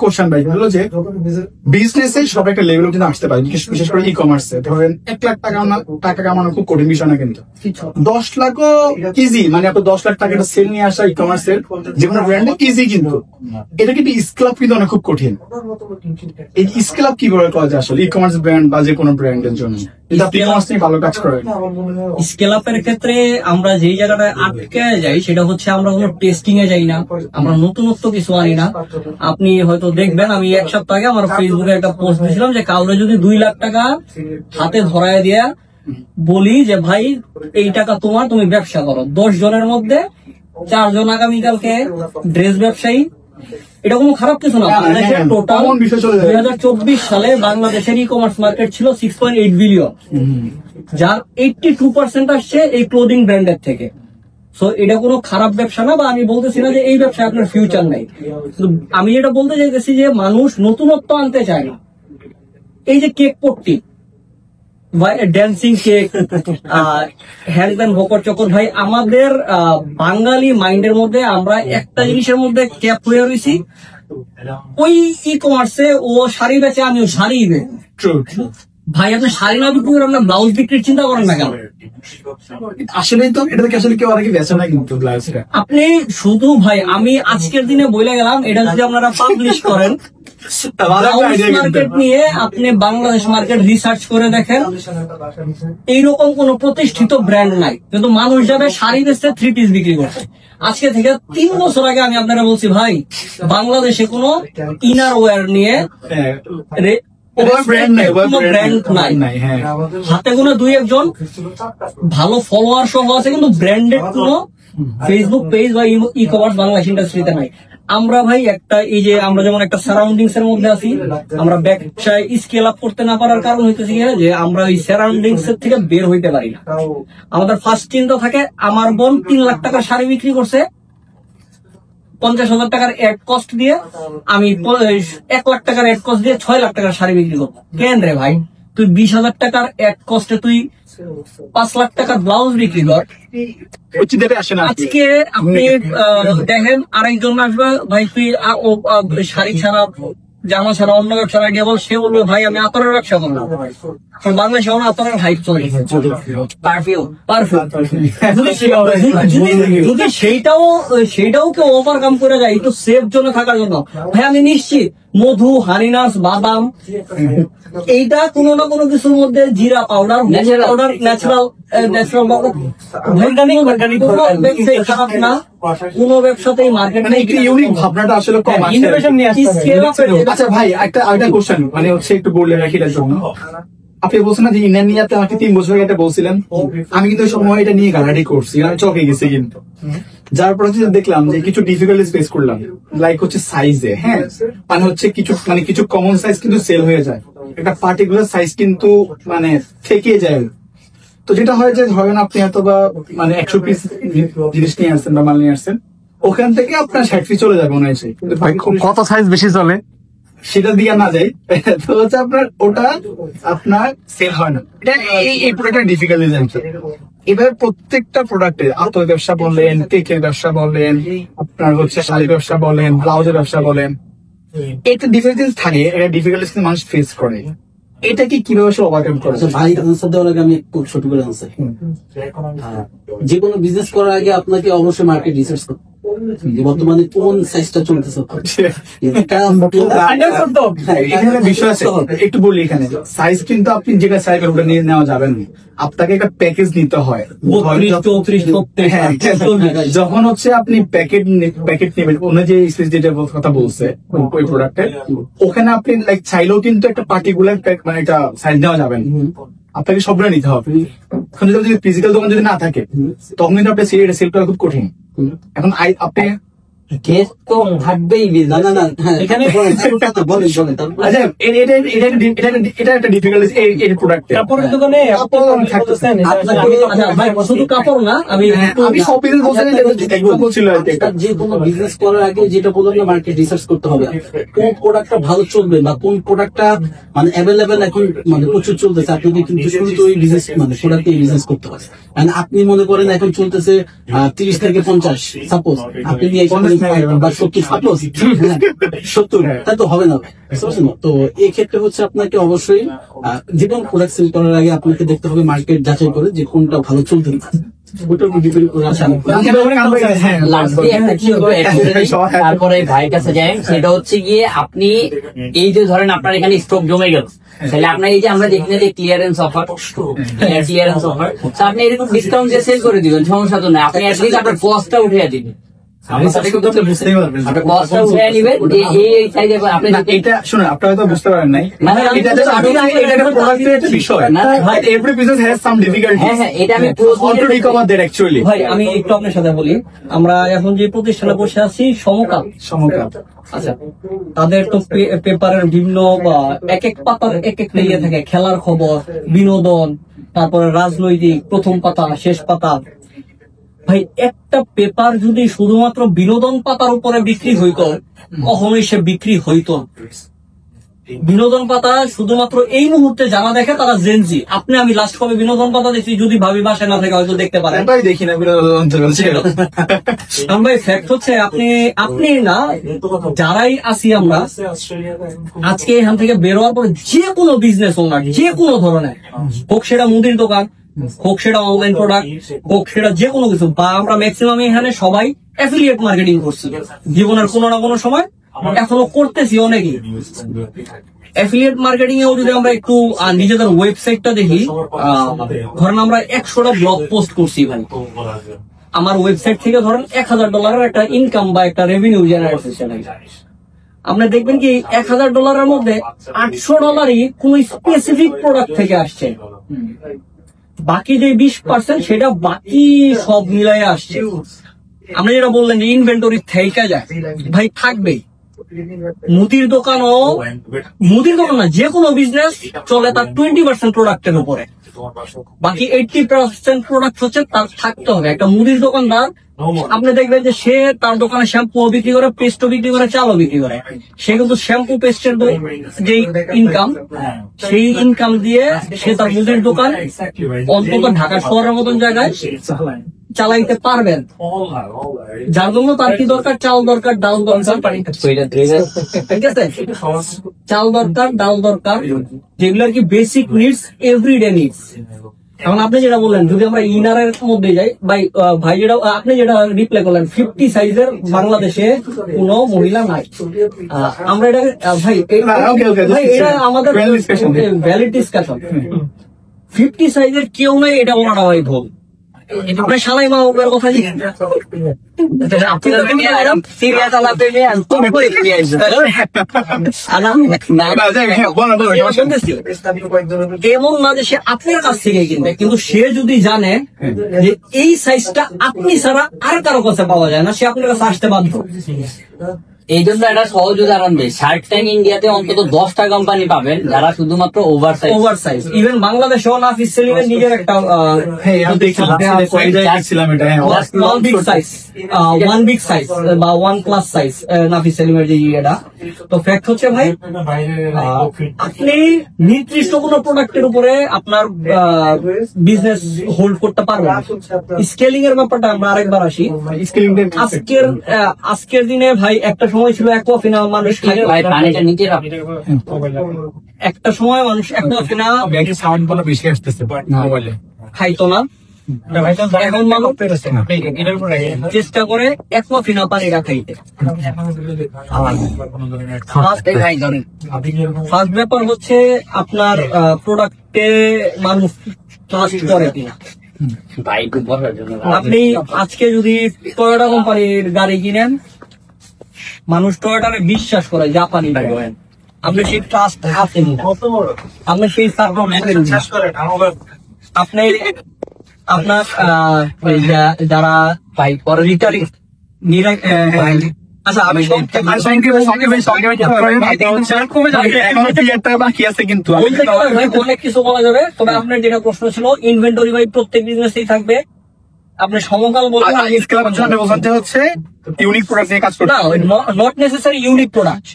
Question ভাই হলো যে বিজনেসে সব একটা লেভেল অবধি আসতে পারে, বিশেষ করে ই কমার্সে ধরেন 1 লাখ টাকা কামানো খুব কঠিন বিষয় না, কিন্তু 10 লাখও ইজি, মানে আপনার 10 লাখ টাকা সেল নিয়ে আসা ই কমার্সের যে কোনো ব্র্যান্ডে ইজি, কিন্তু এটা কিন্তু স্কেল আপ কিন্তু অনেক খুব কঠিন। এই স্কেল আপ কিভাবে করা যায় আসলে ই কমার্স ব্র্যান্ড বা যে কোনো ব্র্যান্ডের জন্য? ভালো কাজ করে স্কেল আপের ক্ষেত্রে আমরা যেই জায়গাটায় আটকে যাই সেটা হচ্ছে আমরা কোনো টেস্টিং এ যাই না, আমরা নতুনত্ব কিছু আনি না। আপনি হয়তো দেখবেন আমি 1 সপ্তাহ আগে আমার ফেসবুকে একটা পোস্ট দিয়েছিলাম যে কাউরে যদি 2 লাখ টাকা হাতে ধরায় দিয়া বলি যে ভাই এই টাকা তোমার, তুমি ব্যবসা করো, 10 জনের মধ্যে 4 জন আগামীকালকে ড্রেস ব্যবসায়ী, এটা কোনো খারাপ কিছু না। টোটাল 2024 সালে বাংলাদেশের ই কমার্স মার্কেট ছিল 6.8 বিলিয়ন, যার 82% আসছে এই ক্লোদিং ব্র্যান্ডের থেকে। সো এটা কোনো খারাপ ব্যবসা না, বা আমি বলতেছি না যে এই ব্যবসায় আপনার ফিউচার নাই। আমি এটা বলতে চাইতেছি যে মানুষ নতুনত্ব আনতে চায় না। এই যে কেক পট্টি, ড্যান্সিং কেক, হ্যান্ড ব্যান্ড ভকর চকর, ভাই আমাদের বাঙালি মাইন্ডের মধ্যে আমরা একটা জিনিসের মধ্যে ক্যাপ হয়ে রয়েছি, ওই ই কমার্সে ও শাড়ি বেচে, আমিও শাড়ি ভাই আপনি শাড়ি না বিক্রি করে আপনার ব্লাউজ বিক্রির চিন্তা করেন না কেন? আসলে তো এটা থেকে আসলে কেউ অনেকে বেচে না কিন্তু ব্লাউজটা। আপনি শুধু ভাই আমি আজকের দিনে বলে গেলাম, এটা যদি আপনারা পাবলিশ করেন মার্কেট নিয়ে, আপনি বাংলাদেশ মার্কেট রিসার্চ করে দেখেন, এইরকম কোন প্রতিষ্ঠিত ব্র্যান্ড নাই, কিন্তু মানুষ যাবে শাড়ি বেচতে, 3 পিস বিক্রি করছে। আজকে থেকে 3 বছর আগে আমি আপনারা বলছি ভাই বাংলাদেশে কোন ইনার ওয়্যার নিয়ে হাতে কোনো 2-1 জন ভালো ফলোয়ার সহ আছে, কিন্তু ব্র্যান্ডেড কোন ফেসবুক পেজ বা ই কমার্স বাংলাদেশ ইন্ডাস্ট্রিতে নাই। আমরা ভাই একটা এই যে আমরা যেমন একটা সারাউন্ডিংস এর মধ্যে আছি, আমরা ব্যবসায় স্কেল আপ করতে না পারার কারণ হইতেছে যে আমরা ওই সারাউন্ডিংস এর থেকে বের হইতে পারি না। আমাদের ফার্স্ট চিন্তা থাকে আমার বোন 3 লাখ টাকার শাড়ি বিক্রি করছে, 50,000 টাকার এড কস্ট দিয়ে, আমি 1 লাখ টাকার এড কস্ট দিয়ে 6 লাখ টাকার শাড়ি বিক্রি করবো। কেন রে ভাই, তুই 20,000 টাকার এড কস্টে তুই 5 লাখ টাকার ব্লাউজ বিক্রি কর। আজকে আপনি দেখেন আরেকজন আসবে, ভাই তুই শাড়ি ছাড়া জামা ছাড়া অন্য ব্যবসার আইডিয়া বল, সে বলবে ভাই আমি আতরের ব্যবসা করবো। বাংলাদেশে আতরের হাইপ চলে গেছে, যদি সেইটাও কেউ ওভারকাম করে যায় একটু সেফ জোনে থাকার জন্য, ভাই আমি নিশ্চিত মধু, হানিনাস, বাদাম, এইটা কোনো না কোনো কিছুর মধ্যে জিরা পাউডার, ন্যাচারাল খারাপ না, কোন ব্যবসাতেই মার্কেট ইউনিক ভাবনাটা আসলে কম। আচ্ছা ভাই একটা কোশ্চেন মানে হচ্ছে একটু বললে রাখি এটার জন্য, আপনি বলছেন না যে ইন্ডিয়ান নিয়ে আমাকে 3 বছর আগে বলছিলেন, আমি কিন্তু ওই সময় এটা নিয়ে গালাগালি করছি, আমি চকে গেছি, কিন্তু যার পর হচ্ছে দেখলাম যে কিছু ডিফিকাল্টিস ফেস করলাম, লাইক হচ্ছে সাইজে, হ্যাঁ মানে হচ্ছে কিছু কমন সাইজ কিন্তু সেল হয়ে যায়, একটা পার্টিকুলার সাইজ কিন্তু মানে থেকে যায়। তো যেটা হয় যে ধরেন আপনি হয়তো বা মানে 100 পিস জিনিস নিয়ে আসছেন বা মাল নিয়ে আসছেন, ওখান থেকে আপনার 60 পিস চলে যাবে মনে হয়েছে, কত সাইজ বেশি চলে সেটার দিকে না যায়, তো হচ্ছে আপনার ওটা আপনার সেল হয় না। এটা এই প্রোডাক্টের ডিফিকাল্টিজ আছে। এবার প্রত্যেকটা প্রোডাক্টের আতর ব্যবসা বলেন, কেকের ব্যবসা বলেন, আপনার হচ্ছে শাড়ি ব্যবসা বলেন, ব্লাউজের ব্যবসা বলেন, একটা ডিফিকাল্টিজ থাকে, এটা ডিফিকাল্টিজ মানুষ ফেস করে। এটা কি কিভাবে সে ওভারকাম করে? ভাই আনসার দেওয়ার আগে আমি খুব ছোট করে আনসার, যে কোনো বিজনেস করার আগে আপনাকে অবশ্যই মার্কেট রিসার্চ করতে বর্তমানে কোন সাইজটা চলতেছে। বিষয় আছে একটু বলি, এখানে সাইজ কিন্তু আপনি যেটা সাইজ ওটা নিয়ে নেওয়া যাবে না, আপনাকে একটা প্যাকেজ নিতে হয়। যখন হচ্ছে আপনি প্যাকেট নেবেন অনুযায়ী যেটা কথা বলছে ওই প্রোডাক্টের, ওখানে আপনি লাইক চাইলেও কিন্তু একটা পার্টিকুলার মানে একটা সাইজ নেওয়া যাবে না, আপনাকে সবগুলো নিতে হবে। এখন যদি ফিজিক্যাল দোকান যদি না থাকে তখন কিন্তু আপনি সেল করা খুব কঠিন। এখন আপনি তো থাকবেই না, এখানে এটা একটা ডিফিকাল্টি এই প্রোডাক্টে। কাপড়ের দোকানে শুধু কাপড় না, আমি সব বলছিল যে কোনো বিজনেস করার আগে যেটা বললাম না, মার্কেট রিসার্চ করতে হবে, কোন প্রোডাক্টটা ভালো চলবে বা কোন প্রোডাক্টটা মানে অ্যাভেলেবেল এখন মানে প্রচুর চলতেছে। আপনি কিন্তু শুরুতে ওই বিজনেস মানে প্রোডাক্টে বিজনেস করতে হবে। আপনি মনে করেন এখন চলতেছে 30 থেকে 50, সাপোজ আপনি বা 70 সাপোজ 70, তা তো হবে না ভাই, বুঝতে পারছেন? তো এই ক্ষেত্রে হচ্ছে আপনাকে অবশ্যই যে কোনো প্রোডাক্ট সেল করার আগে আপনাকে দেখতে হবে মার্কেট যাচাই করে যে কোনটা ভালো চলতে ওটার উপর ডিপেন্ড করে তারপরে ভাইয়ের কাছে যায়, সেটা হচ্ছে গিয়ে আপনি এই যে ধরেন আপনার এখানে স্টক জমে গেল, তাহলে আপনার এই যে আমরা যেখানে যে ক্লিয়ারেন্স অফার আপনি এরকম ডিসকাউন্ট দিয়ে সেল করে দিবেন, সমস্যা তো নাই। আপনি অ্যাটলিস্ট আপনার কস্টটা উঠে দিবেন, বুঝতেই পারবেন। কস্টটা উঠে নিবেন যে এই সাইজে আপনি এটা শুনুন, আপনারা হয়তো বুঝতে পারেন নাই, মানে এটা একটা প্রোডাক্টের একটা বিষয় না, every business has some difficulty. হ্যাঁ, এটা আমি অটো রিকভার দ্যাট অ্যাকচুয়ালি। ভাই আমি একটু আপনার সাথে বলি, আমরা এখন যে প্রতিষ্ঠানে বসে আছি সমকাল, আচ্ছা তাদের তো পেপারের বিভিন্ন এক এক পাতার এক একটা ইয়ে থাকে, খেলার খবর, বিনোদন, তারপরে রাজনৈতিক, প্রথম পাতা, শেষ পাতা। ভাই একটা পেপার যদি শুধুমাত্র বিনোদন পাতার উপরে বিক্রি হইতো, কখনোই সে বিক্রি হইতো। বিনোদন পাতা শুধুমাত্র এই মুহূর্তে যারা দেখে তারা জেনজি। আপনি আমি লাস্ট কবে বিনোদন পাতা দেখছি, যদি ভাবি বাসায় না থাকে হয়তো দেখতে পারেন। ভাই দেখি না কারণ ভাই ফ্যাক্ট হচ্ছে আপনি না যারাই আসি আমরা আজকে এখান থেকে বেরোয়ার পরে যে কোনো বিজনেস ওনার, যে কোনো ধরনের হোক, সেটা মুদির দোকান হোক, সেটা অনলাইন প্রোডাক্ট হোক, সেটা যে কোনো কিছু, বা আমরা ম্যাক্সিমাম এখানে সবাই অ্যাফিলিয়েট মার্কেটিং করছি জীবনের কোনো না কোনো সময়, এখনো করতেছি অনেকেই। অ্যাফিলিয়েট মার্কেটিং এও যদি আমরা একটু নিজেদের ওয়েবসাইটটা দেখি, ধরেন আমরা 100টা ব্লগ পোস্ট করছি ভাই, আমার ওয়েবসাইট থেকে ধরেন $1000 একটা ইনকাম বা একটা রেভিনিউ জেনারেট হচ্ছে। আপনি দেখবেন কি $1000 মধ্যে $800 কোন স্পেসিফিক প্রোডাক্ট থেকে আসছে, বাকি যে 20% সেটা বাকি সব মিলাই আসছে। আপনি যেটা বললেন যে ইনভেন্টরি থেকে যায়, ভাই থাকবেই। মুদির দোকান না, যে কোনো বিজনেস চলে তার 20% প্রোডাক্টের উপরে, বাকি 80% প্রোডাক্ট হচ্ছে তার থাকতে হবে। একটা মুদির দোকানদার আপনি দেখবেন যে সে তার দোকানে শ্যাম্পু বিক্রি করে, পেস্টও বিক্রি করে, চালও বিক্রি করে। সে কিন্তু শ্যাম্পু পেস্টের যে ইনকাম, সেই ইনকাম দিয়ে সে তার মুদির দোকান অন্তত ঢাকা শহরের মতন জায়গায় চালাইতে পারবেন। যার জন্য তার কি দরকার, চাল দরকার, ডাল দরকার, ঠিক আছে, চাল দরকার, ডাল দরকার, যেগুলো আর কি বেসিক নিডস, এভরিডে নিডস। এখন আপনি যেটা বললেন, যদি আমরা ইনারের মধ্যে যাই, ভাই যেটা আপনি যেটা রিপ্লাই করলেন, 50 সাইজের বাংলাদেশে কোনো মহিলা নাই। আমরা এটা ভাই এটা আমাদের ভ্যালিড ডিসকাশন। 50 সাইজের কেউ নাই এটা ওনারা ভাই ভুল। আপনার সালাই মা ওর কথা এমন না যে সে আপনার কাছ থেকে কিনবে, কিন্তু সে যদি জানে যে এই সাইজটা আপনি ছাড়া আর কারো কাছে পাওয়া যায় না, সে আপনার কাছে আসতে বাধ্য। এই জন্য একটা সহজ উদাহরণ দেয়, শার্ক ট্যাঙ্ক ইন্ডিয়াতে অন্তত 10টা কোম্পানি পাবেন যারা শুধুমাত্র ওভার সাইজ। ইভেন বাংলাদেশেও নাফিস সেলিমের নিজের একটা ওয়ান বিগ সাইজ বা 1+ সাইজ নাফিস সেলিমের যে ইয়েটা। তো ফ্যাক্ট হচ্ছে ভাই, আপনি নির্দিষ্ট কোন প্রোডাক্টের উপরে আপনার বিজনেস হোল্ড করতে পারবেন। স্কেলিং এর ব্যাপারটা আমরা আরেকবার আসি। আজকের দিনে ভাই একটা সময় ছিল অ্যাকোয়াফিনা মানুষ একটা সময় মানুষ অ্যাকোয়াফিনা খাইতো না, এখন মানুষ চেষ্টা করে অ্যাকোয়াফিনা পানিটা খাইতে। ফার্স্ট ব্যাপার হচ্ছে আপনার প্রোডাক্টে মানুষ ট্রাস্ট করে কিনা। আপনি আজকে যদি টয়োটা কোম্পানির গাড়ি কিনেন, মানুষ টয়োটারে বিশ্বাস করে জাপানি গাড়ি, আপনি সেই ট্রাস্ট হাতে নিন, আপনি সেই আপনি আপনার যারা ভাই পরে রিটারিং আচ্ছা আমি বাকি আছে, কিন্তু অনেক কিছু বলা যাবে। তবে আপনার যেটা প্রশ্ন ছিল, ইনভেন্টরি ভাই প্রত্যেক বিজনেসেই থাকবে। আপনি সমকাল বলতে হচ্ছে ইউনিক প্রোডাক্ট নিয়ে কাজ করতে, নট নেসেসারি ইউনিক প্রোডাক্ট।